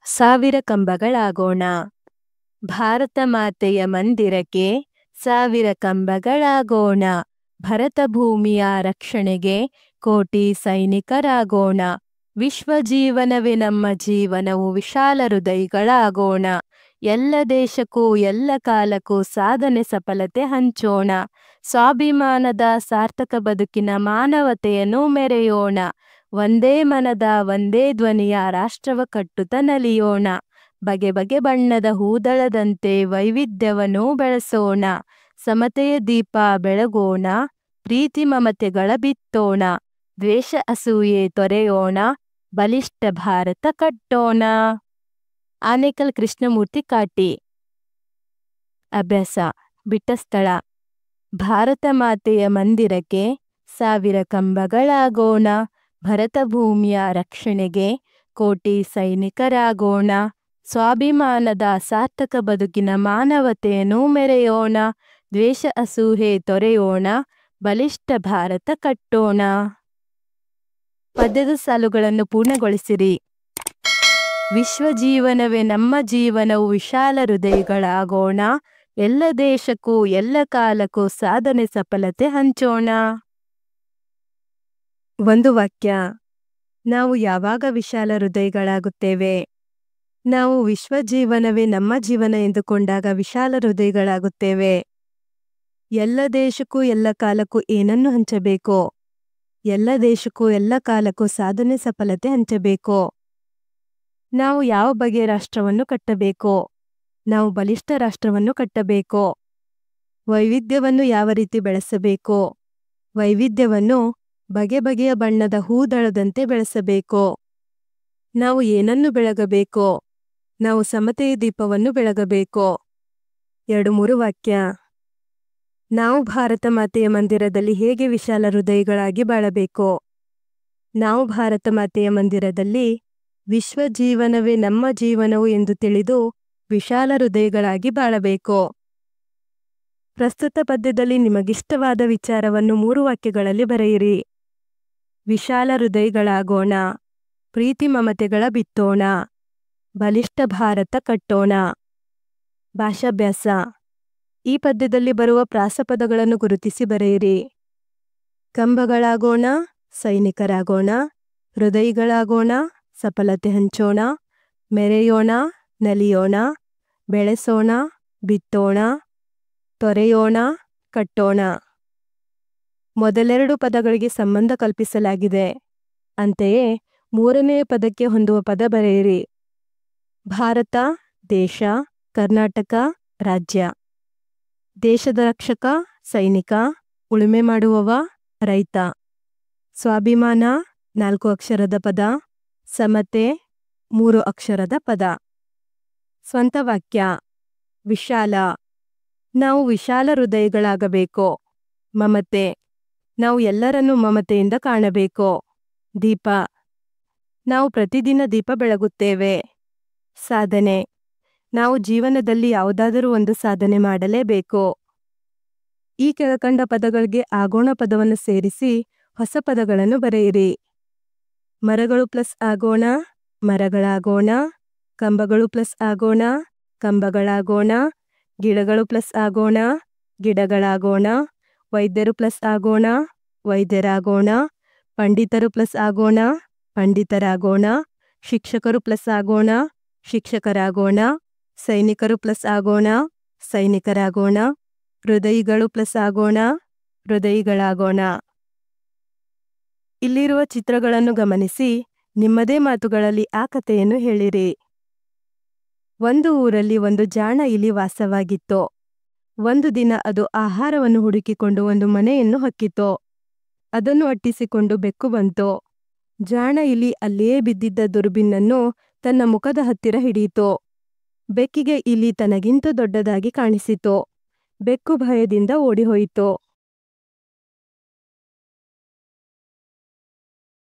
ಸಾವಿರ ಕಂಬಗಳಾಗೋಣ. ಭಾರತ ಮಾತೆಯ ಮಂದಿರಕ್ಕೆ ಸಾವಿರ ಕಂಬಗಳಾಗೋಣ. ಭರತ ಭೂಮಿಯ ರಕ್ಷಣೆಗೆ ಕೋಟಿ ಸೈನಿಕರಾಗೋಣ. ವಿಶ್ವ ಜೀವನವೇ ನಮ್ಮ ಜೀವನವು, ವಿಶಾಲ ಹೃದಯಗಳಾಗೋಣ. ಎಲ್ಲ ದೇಶಕ್ಕೂ ಎಲ್ಲ ಕಾಲಕ್ಕೂ ಸಾಧನೆ ಸಫಲತೆ ಹಂಚೋಣ. ಸ್ವಾಭಿಮಾನದ ಸಾರ್ಥಕ ಬದುಕಿನ ಮಾನವತೆಯನ್ನು ಮೆರೆಯೋಣ. ಒಂದೇ ಮನದ ಒಂದೇ ಧ್ವನಿಯ ರಾಷ್ಟ್ರವ ಕಟ್ಟುತ್ತ ನಲಿಯೋಣ. ಬಗೆ ಬಗೆ ಬಣ್ಣದ ಹೂದಳದಂತೆ ವೈವಿಧ್ಯವನ್ನು ಬೆಳೆಸೋಣ. ಸಮತೆಯ ದೀಪ ಬೆಳಗೋಣ. ಪ್ರೀತಿ ಮಮತೆಗಳ ಬಿತ್ತೋಣ. ದ್ವೇಷ ಅಸೂಯೆ ತೊರೆಯೋಣ. ಬಲಿಷ್ಠ ಭಾರತ ಕಟ್ಟೋಣ. ಆನೇಕಲ್ ಕೃಷ್ಣಮೂರ್ತಿ ಕಾಟಿ. ಅಭ್ಯಾಸ: ಬಿಟ್ಟ ಸ್ಥಳ: ಭಾರತ ಮಾತೆಯ ಮಂದಿರಕ್ಕೆ ಸಾವಿರ ಕಂಬಗಳಾಗೋಣ. ಭರತ ಭೂಮಿಯ ರಕ್ಷಣೆಗೆ ಕೋಟಿ ಸೈನಿಕರಾಗೋಣ. ಸ್ವಾಭಿಮಾನದ ಸಾರ್ಥಕ ಬದುಕಿನ ಮಾನವತೆಯನ್ನು ಮೆರೆಯೋಣ. ದ್ವೇಷ ಅಸೂಯೆ ತೊರೆಯೋಣ. ಬಲಿಷ್ಠ ಭಾರತ ಕಟ್ಟೋಣ. ಪದ್ಯದ ಸಾಲುಗಳನ್ನು ಪೂರ್ಣಗೊಳಿಸಿರಿ. ವಿಶ್ವ ಜೀವನವೇ ನಮ್ಮ ಜೀವನವು, ವಿಶಾಲ ಹೃದಯಗಳಾಗೋಣ. ಎಲ್ಲ ದೇಶಕ್ಕೂ ಎಲ್ಲ ಕಾಲಕ್ಕೂ ಸಾಧನೆ ಸಫಲತೆ ಹಂಚೋಣ. ಒಂದು ವಾಕ್ಯ: ನಾವು ಯಾವಾಗ ವಿಶಾಲ ಹೃದಯಗಳಾಗುತ್ತೇವೆ? ನಾವು ವಿಶ್ವ ಜೀವನವೇ ನಮ್ಮ ಜೀವನ ಎಂದುಕೊಂಡಾಗ ವಿಶಾಲ ಹೃದಯಗಳಾಗುತ್ತೇವೆ. ಎಲ್ಲ ದೇಶಕ್ಕೂ ಎಲ್ಲ ಕಾಲಕ್ಕೂ ಏನನ್ನು ಹಂಚಬೇಕು? ಎಲ್ಲ ದೇಶಕ್ಕೂ ಎಲ್ಲ ಕಾಲಕ್ಕೂ ಸಾಧನೆ ಸಫಲತೆ ಹಂಚಬೇಕು. ನಾವು ಯಾವ ಬಗೆಯ ರಾಷ್ಟ್ರವನ್ನು ಕಟ್ಟಬೇಕು? ನಾವು ಬಲಿಷ್ಠ ರಾಷ್ಟ್ರವನ್ನು ಕಟ್ಟಬೇಕು. ವೈವಿಧ್ಯವನ್ನು ಯಾವ ರೀತಿ ಬೆಳೆಸಬೇಕು? ವೈವಿಧ್ಯವನ್ನು ಬಗೆ ಬಗೆಯ ಬಣ್ಣದ ಹೂದಳದಂತೆ ಬೆಳೆಸಬೇಕು. ನಾವು ಏನನ್ನು ಬೆಳಗಬೇಕು? ನಾವು ಸಮತೆಯ ದೀಪವನ್ನು ಬೆಳಗಬೇಕು. 2-3 ವಾಕ್ಯ: ನಾವು ಭಾರತ ಮಾತೆಯ ಮಂದಿರದಲ್ಲಿ ಹೇಗೆ ವಿಶಾಲ ಹೃದಯಗಳಾಗಿ ಬಾಳಬೇಕು? ನಾವು ಭಾರತ ಮಾತೆಯ ಮಂದಿರದಲ್ಲಿ ವಿಶ್ವ ಜೀವನವೇ ನಮ್ಮ ಜೀವನವು ಎಂದು ತಿಳಿದು ವಿಶಾಲ ಹೃದಯಗಳಾಗಿ ಬಾಳಬೇಕು. ಪ್ರಸ್ತುತ ಪದ್ಯದಲ್ಲಿ ನಿಮಗಿಷ್ಟವಾದ ವಿಚಾರವನ್ನು 3 ವಾಕ್ಯಗಳಲ್ಲಿ ಬರೆಯಿರಿ. ವಿಶಾಲ ಹೃದಯಗಳಾಗೋಣ. ಪ್ರೀತಿ ಮಮತೆಗಳ ಬಿತ್ತೋಣ. ಬಲಿಷ್ಠ ಭಾರತ ಕಟ್ಟೋಣ. ಭಾಷಾಭ್ಯಾಸ: ಈ ಪದ್ಯದಲ್ಲಿ ಬರುವ ಪ್ರಾಸಪದಗಳನ್ನು ಗುರುತಿಸಿ ಬರೆಯಿರಿ. ಕಂಬಗಳಾಗೋಣ, ಸೈನಿಕರಾಗೋಣ. ಹೃದಯಗಳಾಗೋಣ, ಸಫಲತೆ ಹಂಚೋಣ. ಮೆರೆಯೋಣ, ನಲಿಯೋಣ. ಬೆಳೆಸೋಣ, ಬಿತ್ತೋಣ. ತೊರೆಯೋಣ, ಕಟ್ಟೋಣ. ಮೊದಲೆರಡು ಪದಗಳಿಗೆ ಸಂಬಂಧ ಕಲ್ಪಿಸಲಾಗಿದೆ. ಅಂತೆಯೇ 3ನೇ ಪದಕ್ಕೆ ಹೊಂದುವ ಪದ ಬರೆಯಿರಿ. ಭಾರತ ದೇಶ, ಕರ್ನಾಟಕ ರಾಜ್ಯ. ದೇಶದ ರಕ್ಷಕ ಸೈನಿಕ, ಉಳುಮೆ ಮಾಡುವವ ರೈತ. ಸ್ವಾಭಿಮಾನ 4 ಅಕ್ಷರದ ಪದ. ಸಮತೆ 3 ಅಕ್ಷರದ ಪದ. ಸ್ವಂತ ವಾಕ್ಯ: ವಿಶಾಲ: ನಾವು ವಿಶಾಲ ಹೃದಯಗಳಾಗಬೇಕು. ಮಮತೆ: ನಾವು ಎಲ್ಲರನ್ನೂ ಮಮತೆಯಿಂದ ಕಾಣಬೇಕು. ದೀಪ: ನಾವು ಪ್ರತಿದಿನ ದೀಪ ಬೆಳಗುತ್ತೇವೆ. ಸಾಧನೆ: ನಾವು ಜೀವನದಲ್ಲಿ ಯಾವುದಾದರೂ ಒಂದು ಸಾಧನೆ ಮಾಡಲೇಬೇಕು. ಈ ಕೆಳಕಂಡ ಪದಗಳಿಗೆ ಆಗೋಣ ಪದವನ್ನು ಸೇರಿಸಿ ಹೊಸ ಪದಗಳನ್ನು ಬರೆಯಿರಿ. ಮರಗಳು ಪ್ಲಸ್ ಆಗೋಣ, ಮರಗಳಾಗೋಣ. ಕಂಬಗಳು ಪ್ಲಸ್ ಆಗೋಣ, ಕಂಬಗಳಾಗೋಣ. ಗಿಡಗಳು ಪ್ಲಸ್ ಆಗೋಣ, ಗಿಡಗಳಾಗೋಣ. ವೈದ್ಯರು ಪ್ಲಸ್ ಆಗೋಣ, ವೈದ್ಯರಾಗೋಣ. ಪಂಡಿತರು ಪ್ಲಸ್ ಆಗೋಣ, ಪಂಡಿತರಾಗೋಣ. ಶಿಕ್ಷಕರು ಪ್ಲಸ್ ಆಗೋಣ, ಶಿಕ್ಷಕರಾಗೋಣ. ಸೈನಿಕರು ಪ್ಲಸ್ ಆಗೋಣ, ಸೈನಿಕರಾಗೋಣ. ಹೃದಯಿಗಳು ಪ್ಲಸ್ ಆಗೋಣ, ಹೃದಯಿಗಳಾಗೋಣ. ಇಲ್ಲಿರುವ ಚಿತ್ರಗಳನ್ನು ಗಮನಿಸಿ ನಿಮ್ಮದೇ ಮಾತುಗಳಲ್ಲಿ ಆ ಕಥೆಯನ್ನು ಹೇಳಿರಿ. ಒಂದು ಊರಲ್ಲಿ ಒಂದು ಜಾಣ ಇಲಿ ವಾಸವಾಗಿತ್ತು. ಒಂದು ದಿನ ಅದು ಆಹಾರವನ್ನು ಹುಡುಕಿಕೊಂಡು ಒಂದು ಮನೆಯನ್ನು ಹೊಕ್ಕಿತು. ಅದನ್ನು ಅಟ್ಟಿಸಿಕೊಂಡು ಬೆಕ್ಕು ಬಂತು. ಜಾಣ ಇಲಿ ಅಲ್ಲಿಯೇ ಬಿದ್ದಿದ್ದ ದುರ್ಬಿನ್ನನ್ನು ತನ್ನ ಮುಖದ ಹತ್ತಿರ ಹಿಡಿಯಿತು. ಬೆಕ್ಕಿಗೆ ಇಲಿ ತನಗಿಂತ ದೊಡ್ಡದಾಗಿ ಕಾಣಿಸಿತು. ಬೆಕ್ಕು ಭಯದಿಂದ ಓಡಿಹೋಯಿತು.